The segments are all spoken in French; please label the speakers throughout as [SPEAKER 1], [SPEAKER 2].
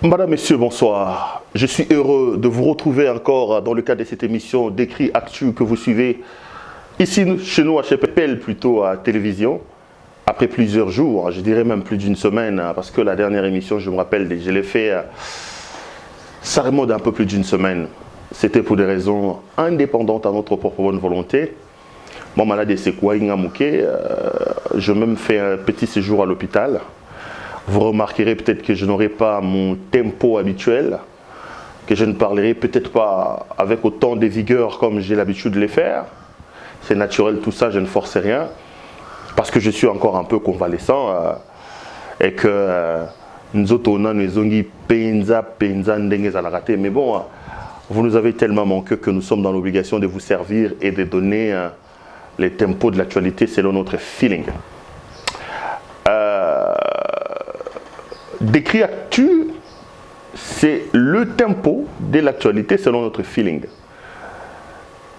[SPEAKER 1] Madame, Messieurs, bonsoir. Je suis heureux de vous retrouver encore dans le cadre de cette émission d'écrit actu que vous suivez ici chez nous à Chepel, plutôt à télévision. Après plusieurs jours, je dirais même plus d'une semaine, parce que la dernière émission, je me rappelle, je l'ai fait, ça remonte un peu plus d'une semaine. C'était pour des raisons indépendantes à notre propre bonne volonté. Mon malade c'est quoi, je même fait un petit séjour à l'hôpital. Vous remarquerez peut-être que je n'aurai pas mon tempo habituel, que je ne parlerai peut-être pas avec autant de vigueur comme j'ai l'habitude de les faire. C'est naturel tout ça, je ne force rien, parce que je suis encore un peu convalescent et que nous autres on a nous ongi penza ndenges à la rater. Mais bon, vous nous avez tellement manqué que nous sommes dans l'obligation de vous servir et de donner les tempos de l'actualité selon notre feeling. D'écrit actu, c'est le tempo de l'actualité selon notre feeling.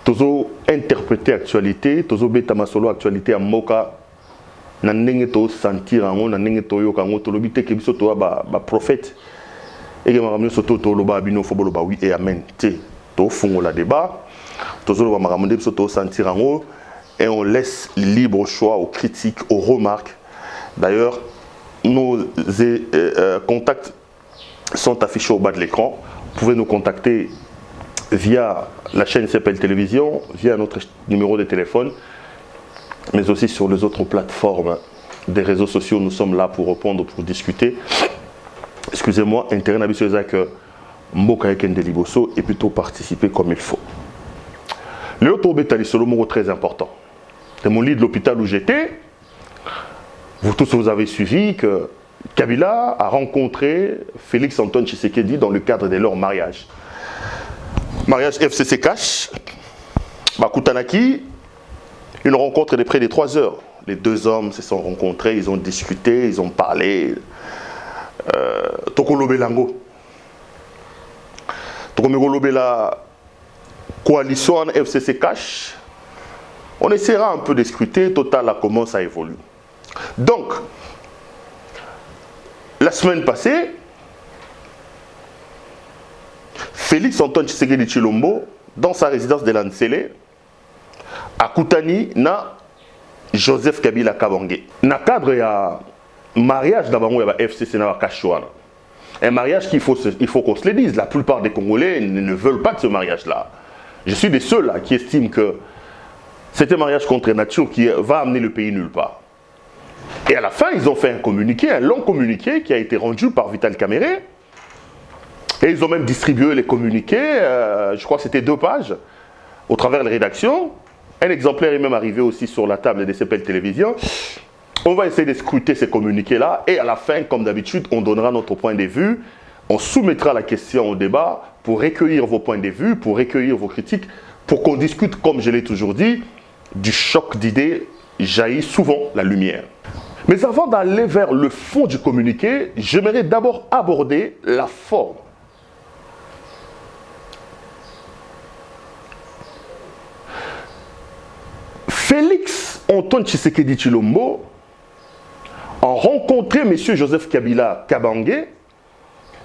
[SPEAKER 1] Tozo interpréter actualité, tozo beta masolo actualité à moka, nanenge to sentir ango, nanenge to yokango, to lobite kebiso to ba prophète. Et que maramio soto to loba bino fobolo ba oui et amen. Te to fungo la débat, tozo loba maramonde biso to sentir ango, et on laisse libre choix aux critiques, aux remarques. D'ailleurs, nos contacts sont affichés au bas de l'écran. Vous pouvez nous contacter via la chaîne CPL Télévision, via notre numéro de téléphone, mais aussi sur les autres plateformes des réseaux sociaux. Nous sommes là pour répondre, pour discuter. Excusez-moi, intérêt n'habitué que Mboka Ekende Liboso et plutôt participer comme il faut. Le Otobetali Solomo très important. C'est mon lit de l'hôpital où j'étais. Vous tous vous avez suivi que Kabila a rencontré Félix Antoine Tshisekedi dans le cadre de leur mariage. Mariage FCC Cash, Bakutanaki, une rencontre de près de 3 heures. Les deux hommes se sont rencontrés, ils ont discuté, ils ont parlé. Tokolobe Lango. Tokomegolobe la coalition FCC Cash. On essaiera un peu de discuter, total, comment ça évolue. Donc, la semaine passée, Félix Antoine Tshisekedi Tshilombo, dans sa résidence de Lansele, a Koutani na Joseph Kabila Kabange. Na cadre ya mariage d'Abango ya FCC na Kachouana. Un mariage qu'il faut qu'on se le dise. La plupart des Congolais ne veulent pas de ce mariage-là. Je suis des seuls qui estiment que c'est un mariage contre nature qui va amener le pays nulle part. Et à la fin, ils ont fait un communiqué, un long communiqué qui a été rendu par Vital Kamerhe. Et ils ont même distribué les communiqués, je crois que c'était 2 pages, au travers de la rédaction. Un exemplaire est même arrivé aussi sur la table des CPL Télévision. On va essayer de scruter ces communiqués-là. Et à la fin, comme d'habitude, on donnera notre point de vue. On soumettra la question au débat pour recueillir vos points de vue, pour recueillir vos critiques, pour qu'on discute, comme je l'ai toujours dit, du choc d'idées jaillit souvent la lumière. Mais avant d'aller vers le fond du communiqué, j'aimerais d'abord aborder la forme. Félix Antoine Tshisekedi Tshilombo a rencontré M. Joseph Kabila Kabange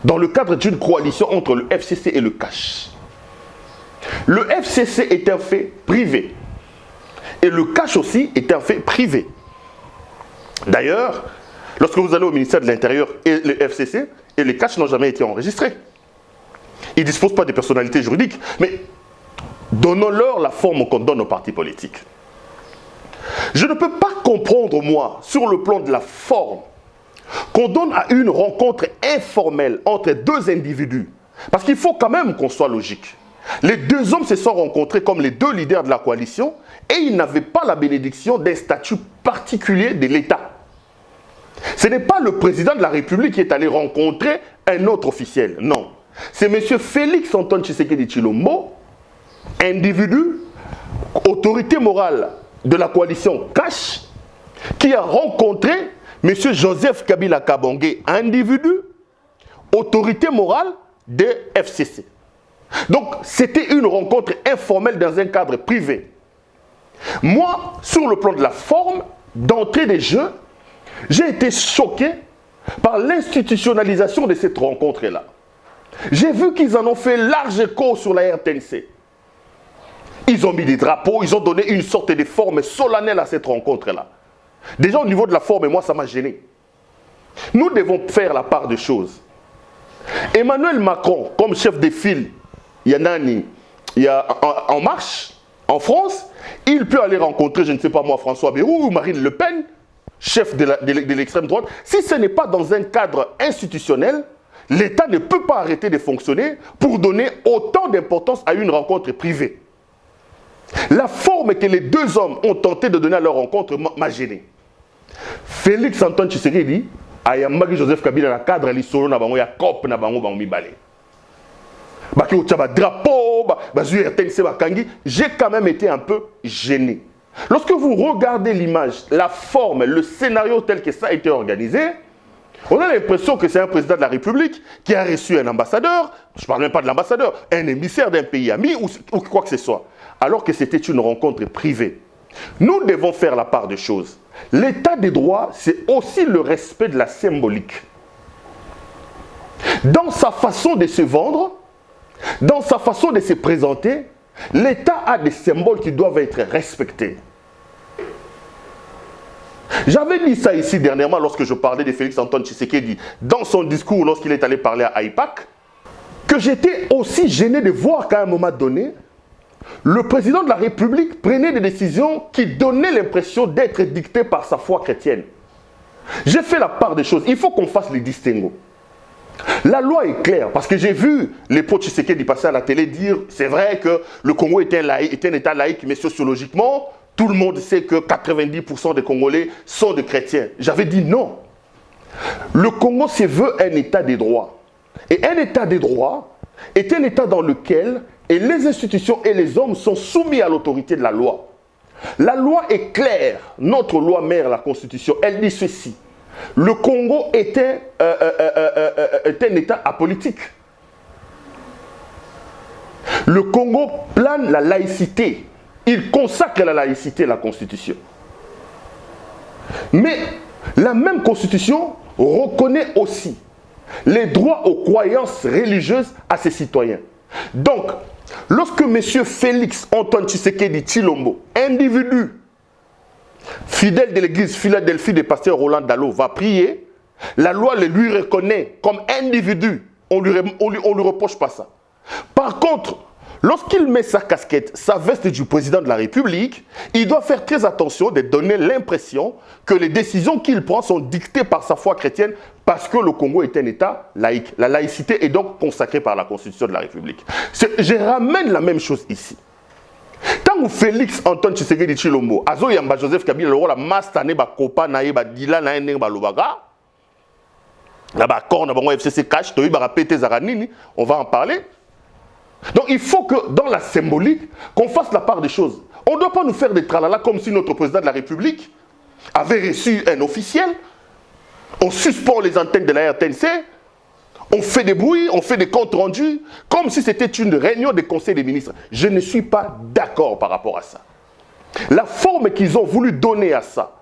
[SPEAKER 1] dans le cadre d'une coalition entre le FCC et le Cash. Le FCC est un fait privé et le Cash aussi est un fait privé. D'ailleurs, lorsque vous allez au ministère de l'Intérieur et le FCC, et les Cash n'ont jamais été enregistrés. Ils ne disposent pas de personnalité juridique, mais donnons-leur la forme qu'on donne aux partis politiques. Je ne peux pas comprendre, moi, sur le plan de la forme, qu'on donne à une rencontre informelle entre 2 individus. Parce qu'il faut quand même qu'on soit logique. Les 2 hommes se sont rencontrés comme les 2 leaders de la coalition et ils n'avaient pas la bénédiction d'un statut particulier de l'État. Ce n'est pas le président de la République qui est allé rencontrer un autre officiel, non. C'est M. Félix Antoine Tshisekedi Tshilombo, individu, autorité morale de la coalition Cash, qui a rencontré M. Joseph Kabila Kabange, individu, autorité morale de FCC. Donc, c'était une rencontre informelle dans un cadre privé. Moi, sur le plan de la forme, d'entrée des jeux, j'ai été choqué par l'institutionnalisation de cette rencontre-là. J'ai vu qu'ils en ont fait large écho sur la RTNC. Ils ont mis des drapeaux, ils ont donné une sorte de forme solennelle à cette rencontre-là. Déjà au niveau de la forme, moi ça m'a gêné. Nous devons faire la part des choses. Emmanuel Macron, comme chef de file, il y a En Marche, en France, il peut aller rencontrer, je ne sais pas moi, François Bayrou ou Marine Le Pen, chef de l'extrême droite. Si ce n'est pas dans un cadre institutionnel, l'État ne peut pas arrêter de fonctionner pour donner autant d'importance à une rencontre privée. La forme que les deux hommes ont tenté de donner à leur rencontre m'a gêné. Félix Antoine Tshisekedi ayambaki Joseph Kabila na cadre lisolo na bango ya COP na bango bango mibale. Baki otaba drapeau, bazu RTNC bakangi, j'ai quand même été un peu gêné. Lorsque vous regardez l'image, la forme, le scénario tel que ça a été organisé, on a l'impression que c'est un président de la République qui a reçu un ambassadeur, je ne parle même pas de l'ambassadeur, un émissaire d'un pays ami ou quoi que ce soit, alors que c'était une rencontre privée. Nous devons faire la part des choses. L'état des droits, c'est aussi le respect de la symbolique. Dans sa façon de se vendre, dans sa façon de se présenter, l'État a des symboles qui doivent être respectés. J'avais dit ça ici dernièrement lorsque je parlais de Félix Antoine Tshisekedi dans son discours lorsqu'il est allé parler à AIPAC, que j'étais aussi gêné de voir qu'à un moment donné, le président de la République prenait des décisions qui donnaient l'impression d'être dictées par sa foi chrétienne. J'ai fait la part des choses. Il faut qu'on fasse les distinguos. La loi est claire, parce que j'ai vu les potes Tshisekedi passer à la télé dire c'est vrai que le Congo est un État laïque, mais sociologiquement, tout le monde sait que 90% des Congolais sont des chrétiens. J'avais dit non. Le Congo se veut un État des droits. Et un État des droits est un État dans lequel les institutions et les hommes sont soumis à l'autorité de la loi. La loi est claire. Notre loi mère, la Constitution, elle dit ceci. Le Congo est un État apolitique. Le Congo plane la laïcité. Il consacre la laïcité, la Constitution. Mais la même Constitution reconnaît aussi les droits aux croyances religieuses à ses citoyens. Donc, lorsque M. Félix Antoine Tshisekedi Tshilombo, individu fidèle de l'église Philadelphie de pasteur Roland Dallot, va prier, la loi le lui reconnaît comme individu. On ne lui reproche pas ça. Par contre, lorsqu'il met sa casquette, sa veste du président de la République, il doit faire très attention de donner l'impression que les décisions qu'il prend sont dictées par sa foi chrétienne parce que le Congo est un État laïque. La laïcité est donc consacrée par la Constitution de la République. Je ramène la même chose ici. Tant que Félix Antoine Tshisekedi Tshilombo, Azo Yamba Joseph Kabila, le rôle Mastane, Kopa, Nae, Dila, Nae, Balubaga, FCC Cash, on va en parler. Donc il faut que dans la symbolique, qu'on fasse la part des choses. On ne doit pas nous faire des tralala comme si notre président de la République avait reçu un officiel. On suspend les antennes de la RTNC, on fait des bruits, on fait des comptes rendus, comme si c'était une réunion des conseils des ministres. Je ne suis pas d'accord par rapport à ça. La forme qu'ils ont voulu donner à ça,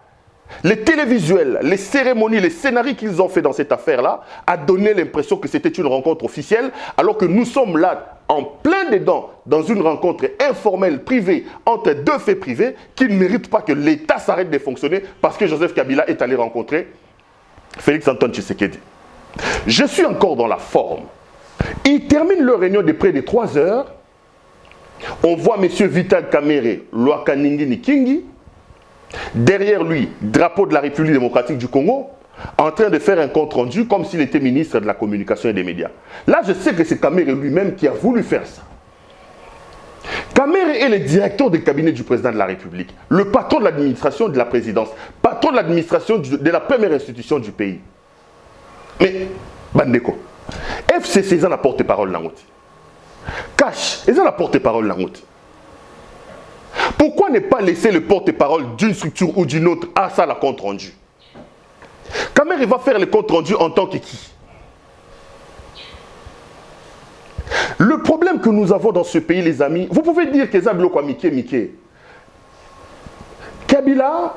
[SPEAKER 1] les télévisuels, les cérémonies, les scénarios qu'ils ont fait dans cette affaire-là, a donné l'impression que c'était une rencontre officielle, alors que nous sommes là, en plein dedans, dans une rencontre informelle, privée, entre deux faits privés, qui ne méritent pas que l'État s'arrête de fonctionner parce que Joseph Kabila est allé rencontrer Félix Antoine Tshisekedi. Je suis encore dans la forme. Ils terminent leur réunion de près de 3 heures. On voit M. Vital Kamerhe, Lwakaningi Nikingi, derrière lui, drapeau de la République démocratique du Congo, en train de faire un compte rendu comme s'il était ministre de la communication et des médias. Là, je sais que c'est Kamerhe lui-même qui a voulu faire ça. Kamerhe est le directeur du cabinet du président de la République, le patron de l'administration de la présidence, patron de l'administration de la première institution du pays. Mais, Bandeko, FCC, ils ont la porte-parole dans l'autre. Cash, ils ont la porte-parole dans l'autre. Pourquoi ne pas laisser le porte-parole d'une structure ou d'une autre à ça la compte rendu? Kamerhe va faire le compte rendu en tant que qui? Le problème que nous avons dans ce pays, les amis, vous pouvez dire que Zablo quoi Miké. Kabila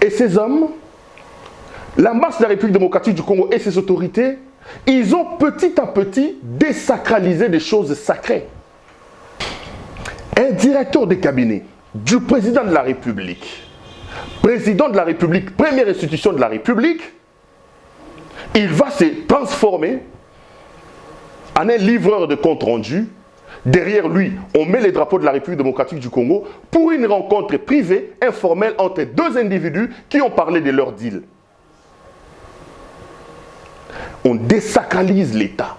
[SPEAKER 1] et ses hommes la marche de la République démocratique du Congo et ses autorités, ils ont petit à petit désacralisé des choses sacrées. Un directeur de cabinet du président de la République, première institution de la République, il va se transformer en un livreur de compte rendu. Derrière lui, on met les drapeaux de la République démocratique du Congo pour une rencontre privée, informelle entre deux individus qui ont parlé de leur deal. On désacralise l'État.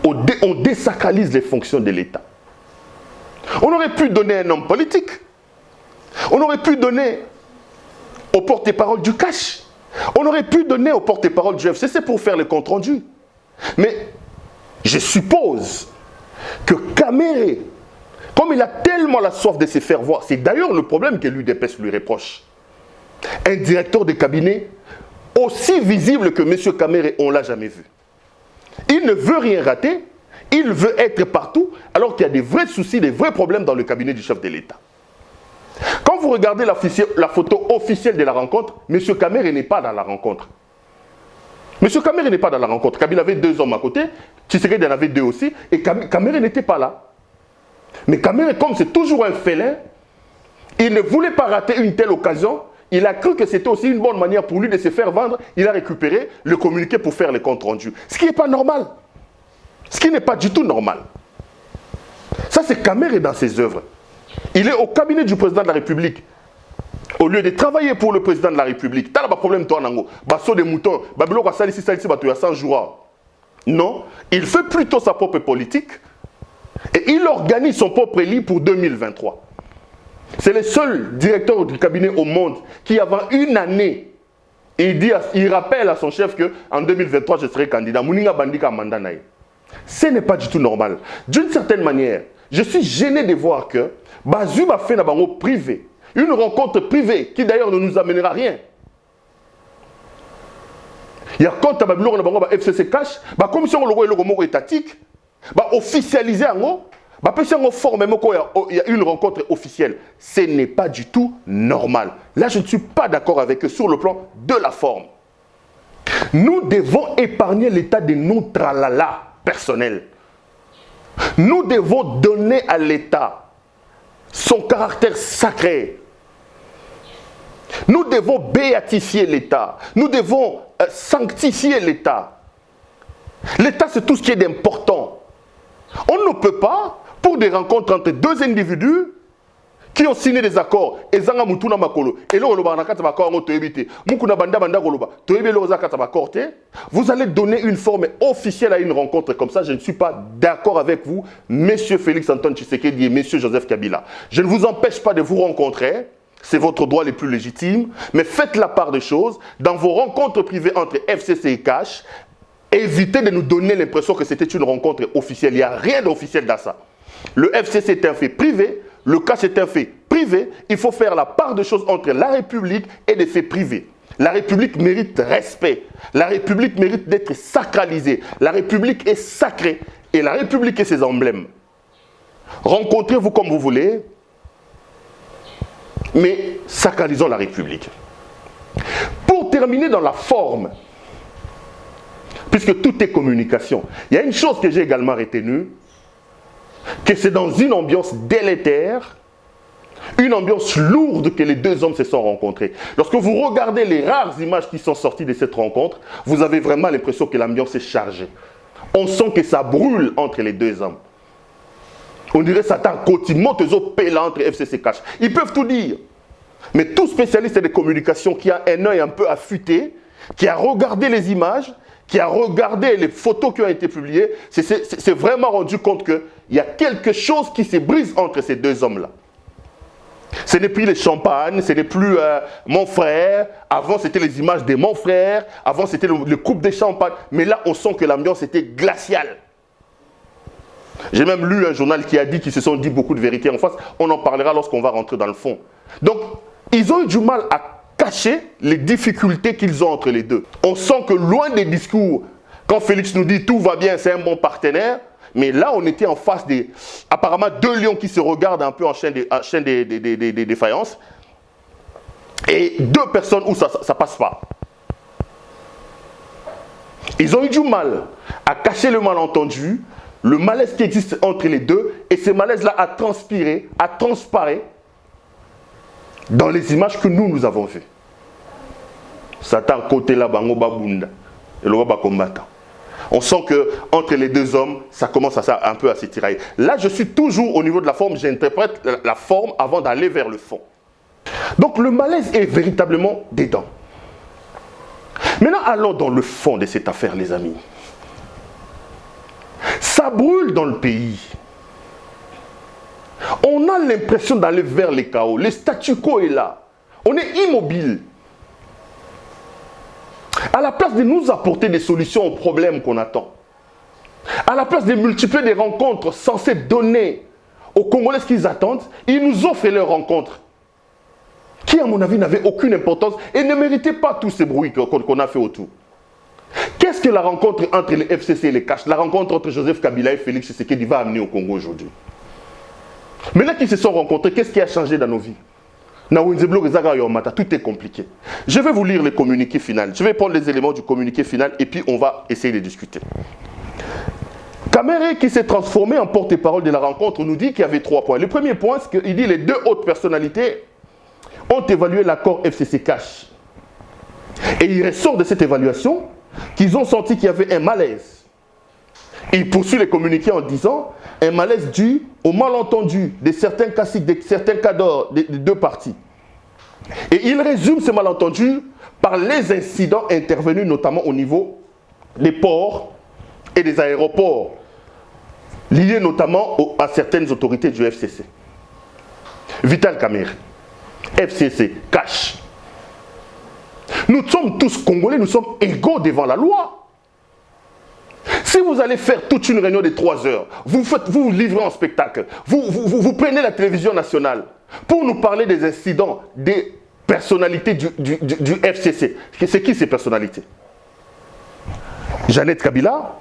[SPEAKER 1] On désacralise les fonctions de l'État. On aurait pu donner un homme politique. On aurait pu donner au porte-parole du cash. On aurait pu donner au porte-parole du FCC pour faire le compte rendu. Mais je suppose que Kamere, comme il a tellement la soif de se faire voir, c'est d'ailleurs le problème que l'UDPS lui reproche. Un directeur de cabinet aussi visible que M. Kamere, on ne l'a jamais vu. Il ne veut rien rater, il veut être partout, alors qu'il y a des vrais soucis, des vrais problèmes dans le cabinet du chef de l'État. Quand vous regardez la photo officielle de la rencontre, M. Kamere n'est pas dans la rencontre. M. Kamere n'est pas dans la rencontre. Kabila avait 2 hommes à côté, Tshisekedi en avait 2 aussi, et Kamere n'était pas là. Mais Kamere, comme c'est toujours un félin, il ne voulait pas rater une telle occasion. Il a cru que c'était aussi une bonne manière pour lui de se faire vendre. Il a récupéré le communiqué pour faire les comptes rendus. Ce qui n'est pas normal. Ce qui n'est pas du tout normal. Ça, c'est Kamere dans ses œuvres. Il est au cabinet du président de la République. Au lieu de travailler pour le président de la République, tu as un problème, toi, Nango. Basso des moutons, Babylon, Salisi, il y a 100 jours. Non, il fait plutôt sa propre politique et il organise son propre lit pour 2023. C'est le seul directeur du cabinet au monde qui, avant une année, il rappelle à son chef qu'en 2023, je serai candidat. Mouninga Bandika Mandanaï. Ce n'est pas du tout normal. D'une certaine manière, je suis gêné de voir que Bazou a fait un bango privé. Une rencontre privée qui d'ailleurs ne nous amènera rien. Il y a quand Babylon on a FCC cash, la commission logo étatique, officialiser en il y a une rencontre officielle. Ce n'est pas du tout normal. Là, je ne suis pas d'accord avec eux sur le plan de la forme. Nous devons épargner l'état de nos tralala personnels. Nous devons donner à l'État son caractère sacré. Nous devons béatifier l'État. Nous devons sanctifier l'État. L'État, c'est tout ce qui est d'important. On ne peut pas, pour des rencontres entre 2 individus qui ont signé des accords, et Zanga Mutuna Makolo, et vous allez donner une forme officielle à une rencontre comme ça. Je ne suis pas d'accord avec vous, Monsieur Félix Antoine Tshisekedi et Monsieur Joseph Kabila. Je ne vous empêche pas de vous rencontrer, c'est votre droit le plus légitime, mais faites la part des choses dans vos rencontres privées entre FCC et Cash. Évitez de nous donner l'impression que c'était une rencontre officielle. Il n'y a rien d'officiel dans ça. Le FCC est un fait privé, le Cash est un fait privé. Il faut faire la part des choses entre la République et des faits privés. La République mérite respect. La République mérite d'être sacralisée. La République est sacrée et la République est ses emblèmes. Rencontrez-vous comme vous voulez, mais sacralisons la République. Pour terminer dans la forme, puisque tout est communication, il y a une chose que j'ai également retenue, que c'est dans une ambiance délétère, une ambiance lourde que les 2 hommes se sont rencontrés. Lorsque vous regardez les rares images qui sont sorties de cette rencontre, vous avez vraiment l'impression que l'ambiance est chargée. On sent que ça brûle entre les 2 hommes. On dirait Satan continue, entre FCC Cash. Ils peuvent tout dire. Mais tout spécialiste des communications qui a un œil un peu affûté, qui a regardé les images, qui a regardé les photos qui ont été publiées, c'est vraiment rendu compte qu'il y a quelque chose qui se brise entre ces 2 hommes-là. Ce n'est plus les champagnes, ce n'est plus mon frère. Avant, c'était les images de mon frère. Avant, c'était le couple de champagne. Mais là, on sent que l'ambiance était glaciale. J'ai même lu un journal qui a dit qu'ils se sont dit beaucoup de vérités en face. On en parlera lorsqu'on va rentrer dans le fond. Donc, ils ont eu du mal à cacher les difficultés qu'ils ont entre les deux. On sent que loin des discours, quand Félix nous dit tout va bien, c'est un bon partenaire, mais là on était en face des, apparemment 2 lions qui se regardent un peu en chaîne des défaillances, et 2 personnes où ça passe pas. Ils ont eu du mal à cacher le malentendu, le malaise qui existe entre les deux, et ce malaise-là a transpiré, a transparé dans les images que nous avons vues. Satan côté là, bango babunda, et le roi combattant. On sent que entre les deux hommes, ça commence un peu à s'étirailler. Là, je suis toujours au niveau de la forme, j'interprète la forme avant d'aller vers le fond. Donc le malaise est véritablement dedans. Maintenant, allons dans le fond de cette affaire, les amis. Ça brûle dans le pays. On a l'impression d'aller vers les chaos. Le statu quo est là. On est immobile. À la place de nous apporter des solutions aux problèmes qu'on attend, à la place de multiplier des rencontres censées donner aux Congolais ce qu'ils attendent, ils nous offrent leurs rencontres, qui à mon avis n'avaient aucune importance et ne méritaient pas tous ces bruits qu'on a fait autour. Qu'est-ce que la rencontre entre les FCC et les Cash, la rencontre entre Joseph Kabila et Félix Tshisekedi va amener au Congo aujourd'hui? Maintenant qu'ils se sont rencontrés, qu'est-ce qui a changé dans nos vies? Tout est compliqué. Je vais vous lire le communiqué final. Je vais prendre les éléments du communiqué final et puis on va essayer de discuter. Kamere, qui s'est transformé en porte-parole de la rencontre, nous dit qu'il y avait 3 points. Le premier point, c'est qu'il dit que les 2 hautes personnalités ont évalué l'accord FCC Cash. Et il ressort de cette évaluation qu'ils ont senti qu'il y avait un malaise. Il poursuit les communiqués en disant un malaise dû au malentendu de certains caciques, de certains cadres des 2 parties. Et il résume ce malentendu par les incidents intervenus notamment au niveau des ports et des aéroports, liés notamment à certaines autorités du FCC. Vital Kamerhe, FCC, Cash. Nous sommes tous Congolais, nous sommes égaux devant la loi. Si vous allez faire toute une réunion de 3 heures, vous vous livrez en spectacle, vous prenez la télévision nationale pour nous parler des incidents, des personnalités du FCC. C'est qui ces personnalités? Jeannette Kabila,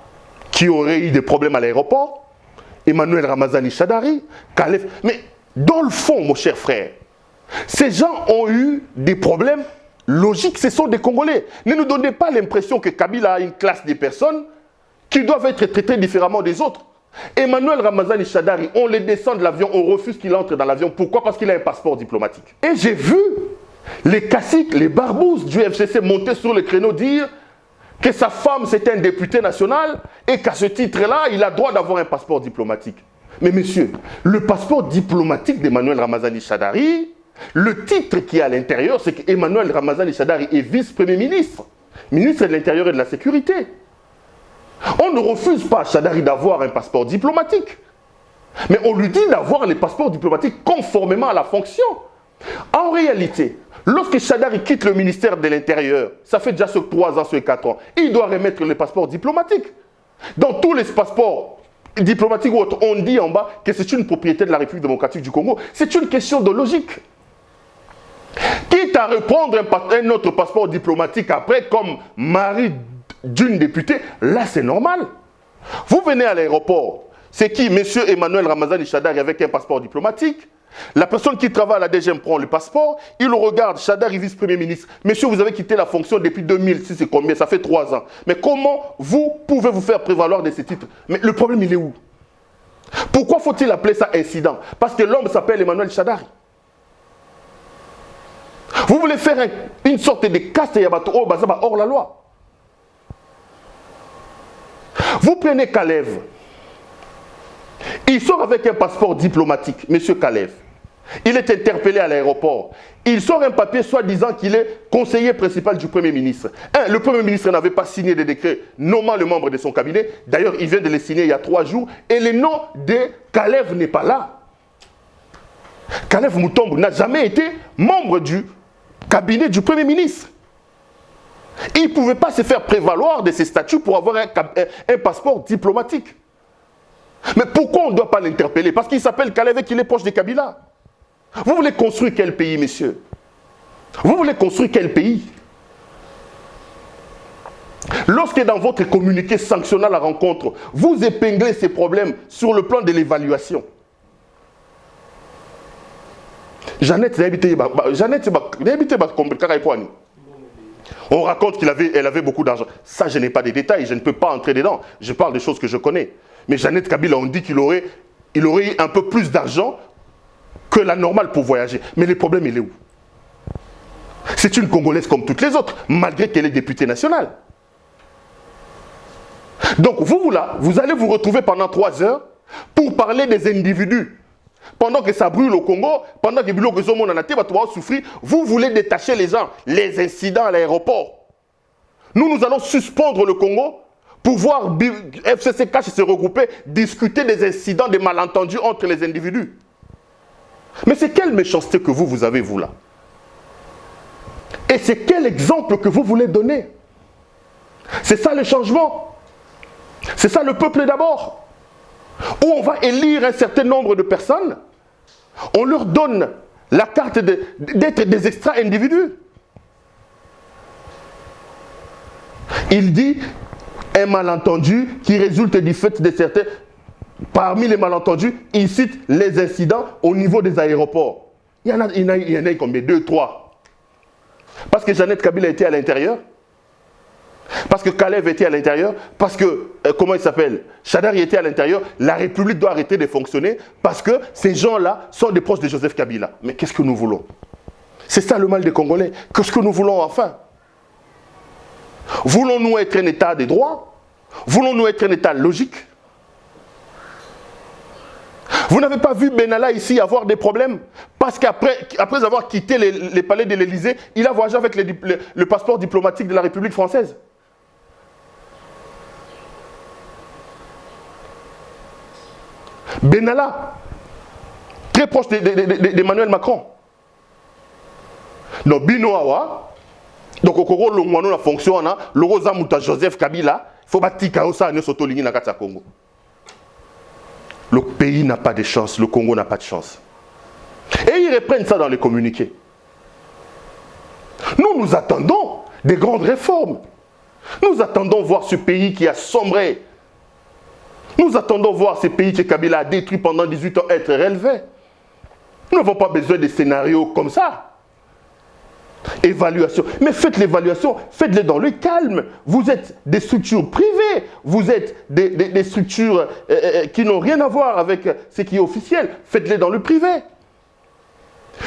[SPEAKER 1] qui aurait eu des problèmes à l'aéroport, Emmanuel Ramazani Shadari, Calef. Mais dans le fond, mon cher frère, ces gens ont eu des problèmes logiques, ce sont des Congolais. Ne nous donnez pas l'impression que Kabila a une classe de personnes qui doivent être traités différemment des autres. Emmanuel Ramazani Shadari, on le descend de l'avion, on refuse qu'il entre dans l'avion. Pourquoi? Parce qu'il a un passeport diplomatique. Et j'ai vu les caciques, les barbouzes du FCC monter sur le créneau dire que sa femme c'était un député national et qu'à ce titre-là, il a droit d'avoir un passeport diplomatique. Mais messieurs, le passeport diplomatique d'Emmanuel Ramazani Shadari, le titre qui est à l'intérieur, c'est qu'Emmanuel Ramazani Shadari est vice-premier ministre, ministre de l'Intérieur et de la Sécurité. On ne refuse pas à Shadari d'avoir un passeport diplomatique. Mais on lui dit d'avoir les passeports diplomatiques conformément à la fonction. En réalité, lorsque Shadari quitte le ministère de l'Intérieur, ça fait déjà 3 ans, 4 ans, il doit remettre les passeports diplomatiques. Dans tous les passeports diplomatiques ou autres, on dit en bas que c'est une propriété de la République démocratique du Congo. C'est une question de logique. Quitte à reprendre un autre passeport diplomatique après, comme mari d'une députée, là c'est normal. Vous venez à l'aéroport, c'est qui? Monsieur Emmanuel Ramazani Shadari avec un passeport diplomatique. La personne qui travaille à la DGM prend le passeport, il regarde, Shadari vice-premier ministre. Monsieur, vous avez quitté la fonction depuis 2006, c'est combien? Ça fait 3 ans. Mais comment vous pouvez vous faire prévaloir de ces titres? Mais le problème, il est où? Pourquoi faut-il appeler ça incident? Parce que l'homme s'appelle Emmanuel Shadari. Vous voulez faire une sorte de caste yabato hors la loi. Vous prenez Kalev. Il sort avec un passeport diplomatique, monsieur Kalev. Il est interpellé à l'aéroport. Il sort un papier soi-disant qu'il est conseiller principal du Premier ministre. Le Premier ministre n'avait pas signé de décret nommant le membre de son cabinet. D'ailleurs, il vient de les signer il y a 3 jours. Et le nom de Kalev n'est pas là. Kalev Moutombo n'a jamais été membre du cabinet du Premier ministre. Il ne pouvait pas se faire prévaloir de ses statuts pour avoir un passeport diplomatique. Mais pourquoi on ne doit pas l'interpeller? Parce qu'il s'appelle Kalev et qu'il est proche de Kabila. Vous voulez construire quel pays, messieurs? Vous voulez construire quel pays? Lorsque dans votre communiqué sanctionnant la rencontre, vous épinglez ces problèmes sur le plan de l'évaluation. Jeannette, On raconte qu'elle avait beaucoup d'argent. Ça, je n'ai pas de détails, je ne peux pas entrer dedans. Je parle des choses que je connais. Mais Jeannette Kabila, on dit qu'il aurait eu un peu plus d'argent que la normale pour voyager. Mais le problème, il est où? C'est une Congolaise comme toutes les autres, malgré qu'elle est députée nationale. Donc vous là, vous allez vous retrouver pendant 3 heures pour parler des individus. Pendant que ça brûle au Congo, pendant que Bilo Gozomo Nanate va souffrir, vous voulez détacher les gens, les incidents à l'aéroport. Nous allons suspendre le Congo pour voir FCC Cash se regrouper, discuter des incidents, des malentendus entre les individus. Mais c'est quelle méchanceté que vous avez, vous là? Et c'est quel exemple que vous voulez donner? C'est ça le changement. C'est ça le peuple d'abord. Où on va élire un certain nombre de personnes, on leur donne la carte d'être des extra-individus. Il dit un malentendu qui résulte du fait de certains. Parmi les malentendus, il cite les incidents au niveau des aéroports. Il y en a combien? 2, 3. Parce que Jeannette Kabila était à l'intérieur. Parce que Kalev était à l'intérieur. Parce que, comment il s'appelle? Chadari était à l'intérieur. La République doit arrêter de fonctionner parce que ces gens-là sont des proches de Joseph Kabila. Mais qu'est-ce que nous voulons? C'est ça le mal des Congolais. Qu'est-ce que nous voulons enfin? Voulons-nous être un État de droit? Voulons-nous être un État logique? Vous n'avez pas vu Benalla ici avoir des problèmes? Parce qu'après avoir quitté les palais de l'Élysée, il a voyagé avec le passeport diplomatique de la République française. Benalla, très proche d'Emmanuel Macron. Donc, Binoawa, donc, au Congo, la fonction, le Rosa Mouta Joseph Kabila, il faut bâtir ça à Sotolingi na Congo. Le pays n'a pas de chance, le Congo n'a pas de chance. Et ils reprennent ça dans les communiqués. Nous attendons des grandes réformes. Nous attendons voir ce pays qui a sombré. Nous attendons voir ce pays que Kabila a détruit pendant 18 ans être relevé. Nous n'avons pas besoin de scénarios comme ça. Évaluation. Mais faites l'évaluation, faites-le dans le calme. Vous êtes des structures privées, vous êtes des structures qui n'ont rien à voir avec ce qui est officiel. Faites-le dans le privé.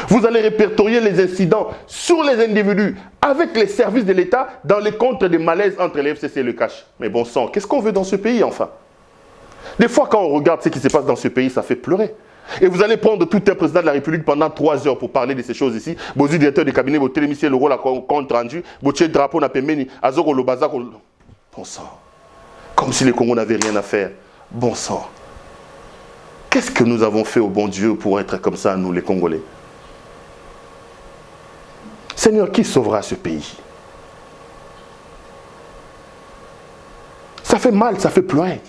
[SPEAKER 1] Vous allez répertorier les incidents sur les individus avec les services de l'État dans les comptes de malaise entre les FCC et le cash. Mais bon sang, qu'est-ce qu'on veut dans ce pays enfin? Des fois quand on regarde ce qui se passe dans ce pays, ça fait pleurer. Et vous allez prendre tout un président de la République pendant 3 heures pour parler de ces choses ici. Vous êtes directeur de cabinet, vous télémissiez le rôle à compte rendu, vous êtes drapeau na pemeni, azoko le bazar. Bon sang. Comme si les Congos n'avaient rien à faire. Bon sang. Qu'est-ce que nous avons fait au bon Dieu pour être comme ça, nous les Congolais? Seigneur, qui sauvera ce pays? Ça fait mal, ça fait pleurer.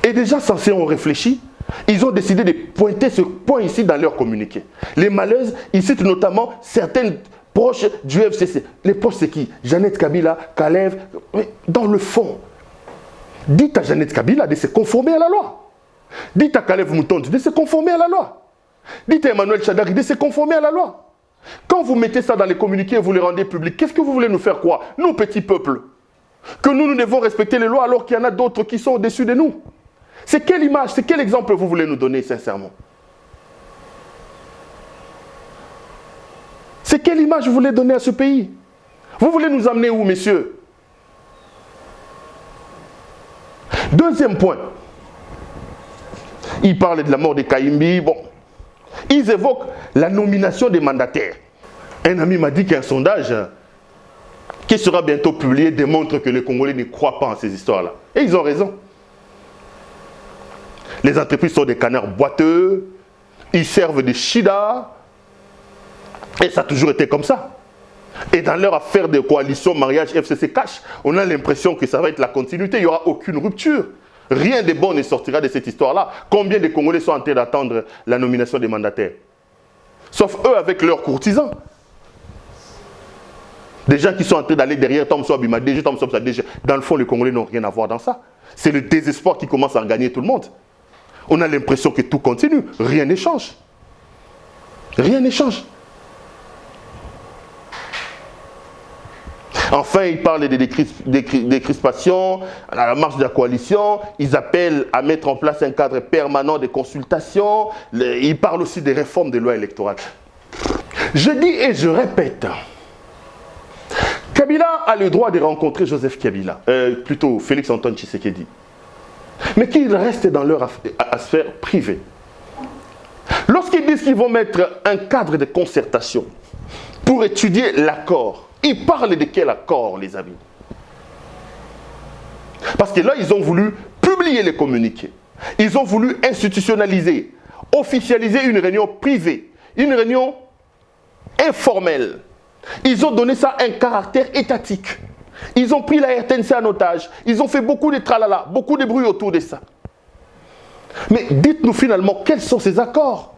[SPEAKER 1] Et déjà, censés ont réfléchi. Ils ont décidé de pointer ce point ici dans leur communiqué. Les malaises, ils citent notamment certaines proches du FCC. Les proches, c'est qui? Jeannette Kabila, Kalev. Mais dans le fond, dites à Jeannette Kabila de se conformer à la loi. Dites à Kalev Moutonde de se conformer à la loi. Dites à Emmanuel Chadari de se conformer à la loi. Quand vous mettez ça dans les communiqués et vous les rendez publics, qu'est-ce que vous voulez nous faire croire, nous petits peuples? Que nous devons respecter les lois alors qu'il y en a d'autres qui sont au-dessus de nous? C'est quelle image, c'est quel exemple vous voulez nous donner sincèrement? C'est quelle image vous voulez donner à ce pays? Vous voulez nous amener où, messieurs? Deuxième point. Ils parlent de la mort de Kaimbi. Bon. Ils évoquent la nomination des mandataires. Un ami m'a dit qu'un sondage qui sera bientôt publié démontre que les Congolais ne croient pas en ces histoires-là. Et ils ont raison. Les entreprises sont des canards boiteux, ils servent de chida, et ça a toujours été comme ça. Et dans leur affaire de coalition mariage FCC Cash, on a l'impression que ça va être la continuité, il n'y aura aucune rupture. Rien de bon ne sortira de cette histoire-là. Combien de Congolais sont en train d'attendre la nomination des mandataires? Sauf eux avec leurs courtisans. Des gens qui sont en train d'aller derrière Tom Sobima, DG, Tom Sobima, DG. Dans le fond, les Congolais n'ont rien à voir dans ça. C'est le désespoir qui commence à regagner tout le monde. On a l'impression que tout continue. Rien ne change. Rien ne change. Enfin, ils parlent des crispations, à la marche de la coalition. Ils appellent à mettre en place un cadre permanent de consultations. Ils parlent aussi des réformes des lois électorales. Je dis et je répète, Kabila a le droit de rencontrer Joseph Kabila, plutôt Félix Antoine Tshisekedi, mais qu'il reste dans leur sphère privée. Lorsqu'ils disent qu'ils vont mettre un cadre de concertation pour étudier l'accord, ils parlent de quel accord, les amis? Parce que là, ils ont voulu publier les communiqués. Ils ont voulu institutionnaliser, officialiser une réunion privée, une réunion informelle. Ils ont donné ça un caractère étatique. Ils ont pris la RTNC en otage. Ils ont fait beaucoup de tralala, beaucoup de bruit autour de ça. Mais dites-nous finalement, quels sont ces accords?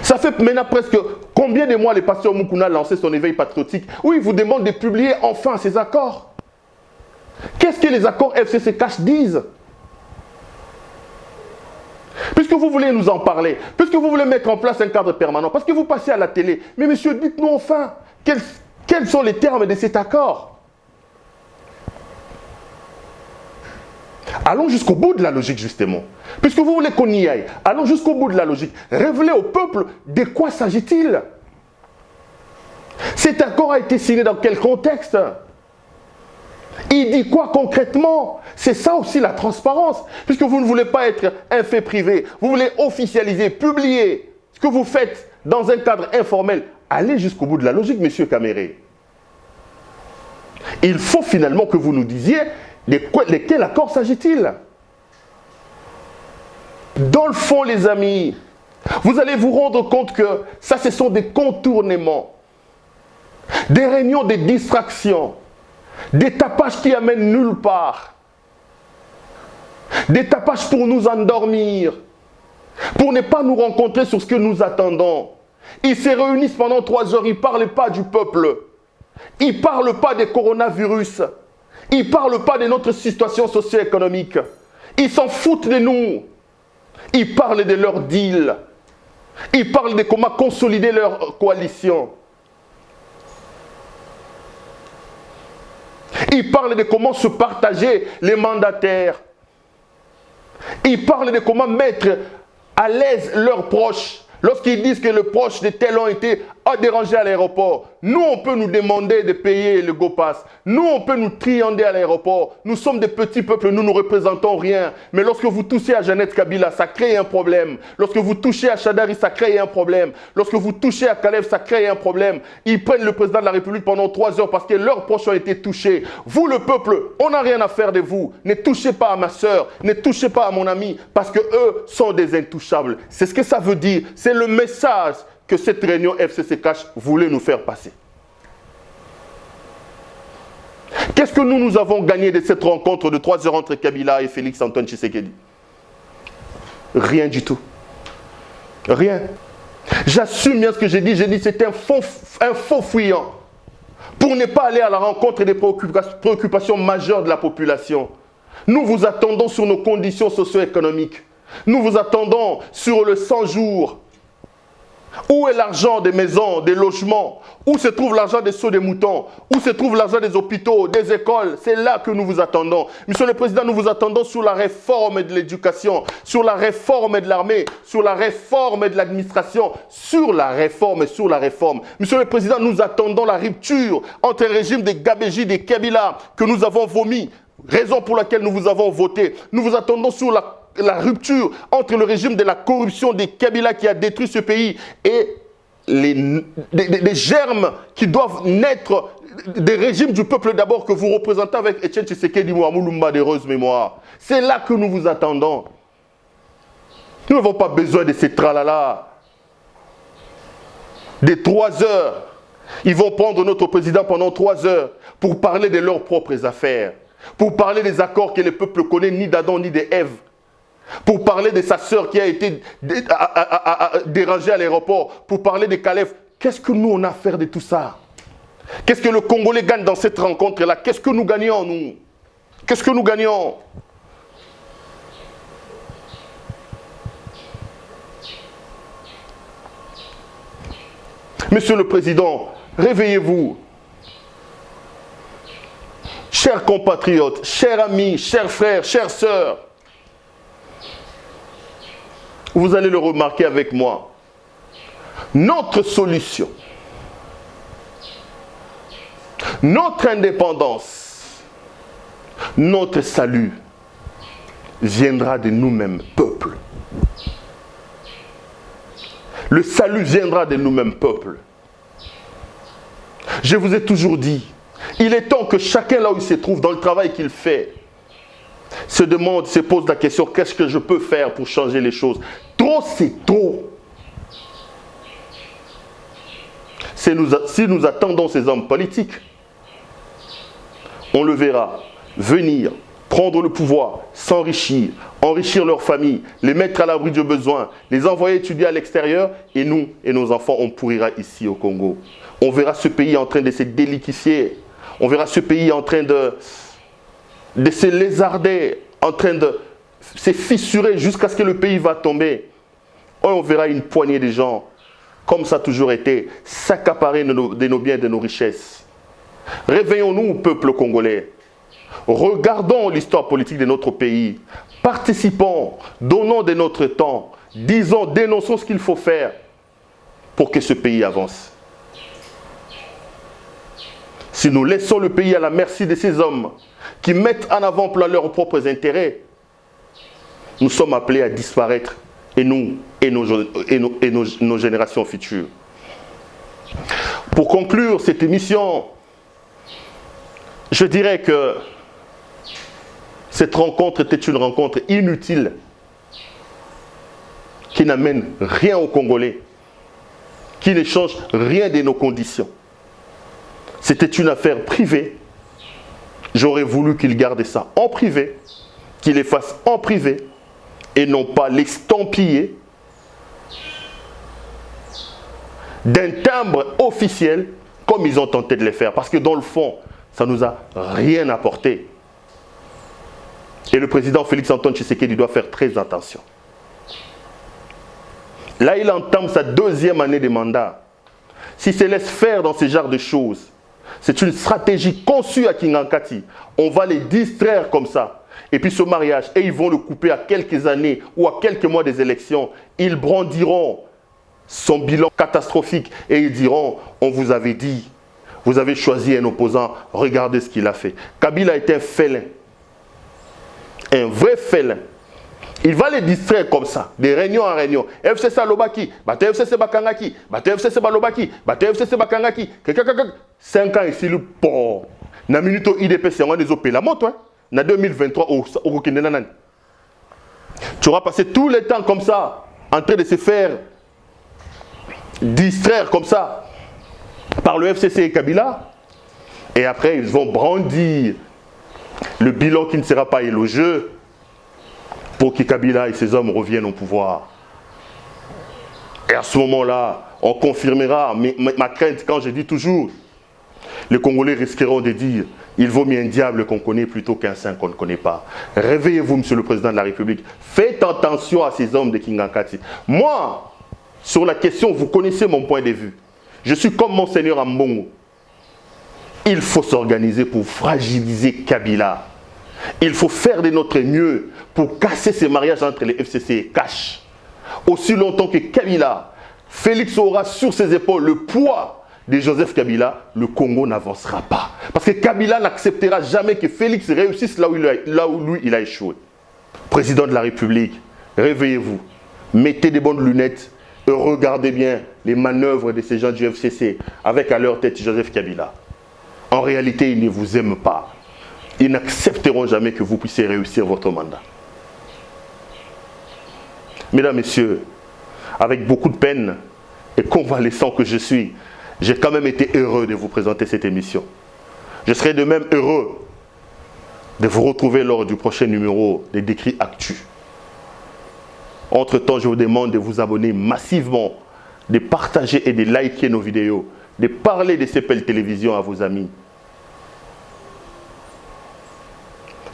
[SPEAKER 1] Ça fait maintenant presque combien de mois le pasteur Moukouna a lancé son éveil patriotique où il vous demande de publier enfin ces accords? Qu'est-ce que les accords FCC Cash disent? Puisque vous voulez nous en parler, puisque vous voulez mettre en place un cadre permanent, parce que vous passez à la télé, mais monsieur, dites-nous enfin, quels sont les termes de cet accord? Allons jusqu'au bout de la logique, justement. Puisque vous voulez qu'on y aille, allons jusqu'au bout de la logique. Révélez au peuple de quoi s'agit-il? Cet accord a été signé dans quel contexte? Il dit quoi concrètement? C'est ça aussi la transparence. Puisque vous ne voulez pas être un fait privé, vous voulez officialiser, publier ce que vous faites dans un cadre informel. Allez jusqu'au bout de la logique, monsieur Caméré. Il faut finalement que vous nous disiez de quel accord s'agit-il? Dans le fond, les amis, vous allez vous rendre compte que ça, ce sont des contournements, des réunions de distraction, des tapages qui amènent nulle part, des tapages pour nous endormir, pour ne pas nous rencontrer sur ce que nous attendons. Ils se réunissent pendant 3 heures, ils ne parlent pas du peuple, ils ne parlent pas des coronavirus, ils ne parlent pas de notre situation socio-économique, ils s'en foutent de nous, ils parlent de leur deal, ils parlent de comment consolider leur coalition. Ils parlent de comment se partager les mandataires. Ils parlent de comment mettre à l'aise leurs proches. Lorsqu'ils disent que les proches de tel ont été dérangés à l'aéroport, nous on peut nous demander de payer le GoPass. Nous on peut nous triander à l'aéroport. Nous sommes des petits peuples, nous ne représentons rien. Mais lorsque vous touchez à Jeannette Kabila, ça crée un problème. Lorsque vous touchez à Chadari, ça crée un problème. Lorsque vous touchez à Kalev, ça crée un problème. Ils prennent le président de la République pendant 3 heures parce que leurs proches ont été touchés. Vous le peuple, on n'a rien à faire de vous. Ne touchez pas à ma soeur, ne touchez pas à mon ami parce que eux sont des intouchables. C'est ce que ça veut dire. C'est le message que cette réunion FCC Cash voulait nous faire passer. Qu'est-ce que nous avons gagné de cette rencontre de 3 heures entre Kabila et Félix Antoine Tshisekedi? Rien du tout. Rien. J'assume bien ce que j'ai dit. J'ai dit que c'était un faux fuyant pour ne pas aller à la rencontre des préoccupations majeures de la population. Nous vous attendons sur nos conditions socio-économiques. Nous vous attendons sur le 100 jours. Où est l'argent des maisons, des logements? Où se trouve l'argent des seaux des moutons? Où se trouve l'argent des hôpitaux, des écoles? C'est là que nous vous attendons. Monsieur le Président, nous vous attendons sur la réforme de l'éducation, sur la réforme de l'armée, sur la réforme de l'administration, sur la réforme et sur la réforme. Monsieur le Président, nous attendons la rupture entre le régime des Gabéji, des Kabila que nous avons vomi, raison pour laquelle nous vous avons voté. Nous vous attendons sur la rupture entre le régime de la corruption des Kabila qui a détruit ce pays et les germes qui doivent naître des régimes du peuple d'abord que vous représentez avec Etienne Tshisekedi Mouamoulumba d'heureuse mémoire. C'est là que nous vous attendons. Nous n'avons pas besoin de ces tralala. Des 3 heures. Ils vont prendre notre président pendant 3 heures pour parler de leurs propres affaires, pour parler des accords que le peuple connaît ni d'Adam ni d'Ève, pour parler de sa sœur qui a été dérangée à l'aéroport, pour parler de Kalev. Qu'est-ce que nous on a à faire de tout ça? Qu'est-ce que le Congolais gagne dans cette rencontre-là? Qu'est-ce que nous gagnons, nous? Qu'est-ce que nous gagnons? Monsieur le Président, réveillez-vous. chers compatriotes, chers amis, chers frères, chères sœurs, vous allez le remarquer avec moi, notre solution, notre indépendance, notre salut viendra de nous-mêmes, peuple. Le salut viendra de nous-mêmes, peuple. Je vous ai toujours dit, il est temps que chacun là où il se trouve, dans le travail qu'il fait, se demande, se pose la question, qu'est-ce que je peux faire pour changer les choses? Trop, c'est trop. Si nous attendons ces hommes politiques, on le verra venir, prendre le pouvoir, s'enrichir, enrichir leurs familles, les mettre à l'abri du besoin, les envoyer étudier à l'extérieur, et nous et nos enfants, on pourrira ici au Congo. On verra ce pays en train de se déliquifier. On verra ce pays en train de se lézarder, en train de se fissurer jusqu'à ce que le pays va tomber. On verra une poignée de gens, comme ça a toujours été, s'accaparer de nos biens, de nos richesses. Réveillons-nous, peuple congolais. Regardons l'histoire politique de notre pays. Participons, donnons de notre temps, disons, dénonçons ce qu'il faut faire pour que ce pays avance. Si nous laissons le pays à la merci de ces hommes qui mettent en avant-plan leurs propres intérêts, nous sommes appelés à disparaître, et nous et nos générations futures. Pour conclure cette émission, je dirais que cette rencontre était une rencontre inutile qui n'amène rien aux Congolais, qui ne change rien de nos conditions. C'était une affaire privée. J'aurais voulu qu'il garde ça en privé, qu'il les fasse en privé et non pas l'estampiller d'un timbre officiel comme ils ont tenté de le faire. Parce que dans le fond, ça ne nous a rien apporté. Et le président Félix-Antoine Tshisekedi doit faire très attention. Là, il entame sa 2e année de mandat. S'il se laisse faire dans ce genre de choses, c'est une stratégie conçue à Kingankati. On va les distraire comme ça. Et puis ce mariage, et ils vont le couper à quelques années ou à quelques mois des élections. Ils brandiront son bilan catastrophique et ils diront, on vous avait dit, vous avez choisi un opposant, regardez ce qu'il a fait. Kabila est un félin. Un vrai félin. Il va les distraire comme ça, de réunion en réunion. FCC Lobaki, bate FCC Bakangaki, bate FCC Balobaki, bate FCC Bakangaki. 5 ans ici, le port. Na minute IDP, c'est un des OP. La moto, hein. Na 2023, au Rokinenanan. Tu auras passé tout le temps comme ça, en train de se faire distraire comme ça par le FCC et Kabila. Et après, ils vont brandir le bilan qui ne sera pas élogieux pour que Kabila et ses hommes reviennent au pouvoir. Et à ce moment-là, on confirmera ma crainte quand je dis toujours, les Congolais risqueront de dire, il vaut mieux un diable qu'on connaît plutôt qu'un saint qu'on ne connaît pas. Réveillez-vous, Monsieur le Président de la République. Faites attention à ces hommes de Kingankati. Moi, sur la question, vous connaissez mon point de vue. Je suis comme Monseigneur Ambongo. Il faut s'organiser pour fragiliser Kabila. Il faut faire de notre mieux pour casser ces mariages entre les FCC et Cash. Aussi longtemps que Kabila, Félix aura sur ses épaules le poids de Joseph Kabila, le Congo n'avancera pas. Parce que Kabila n'acceptera jamais que Félix réussisse là où lui il a échoué. Président de la République, réveillez-vous, mettez des bonnes lunettes et regardez bien les manœuvres de ces gens du FCC avec à leur tête Joseph Kabila. En réalité, ils ne vous aiment pas. Ils n'accepteront jamais que vous puissiez réussir votre mandat. Mesdames, Messieurs, avec beaucoup de peine et convalescent que je suis, j'ai quand même été heureux de vous présenter cette émission. Je serai de même heureux de vous retrouver lors du prochain numéro des Décryptes Actu. Entre-temps, je vous demande de vous abonner massivement, de partager et de liker nos vidéos, de parler de CPL Télévision à vos amis.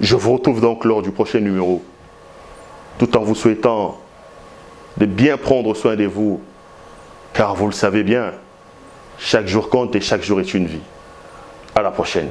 [SPEAKER 1] Je vous retrouve donc lors du prochain numéro, tout en vous souhaitant de bien prendre soin de vous, car vous le savez bien, chaque jour compte et chaque jour est une vie. À la prochaine.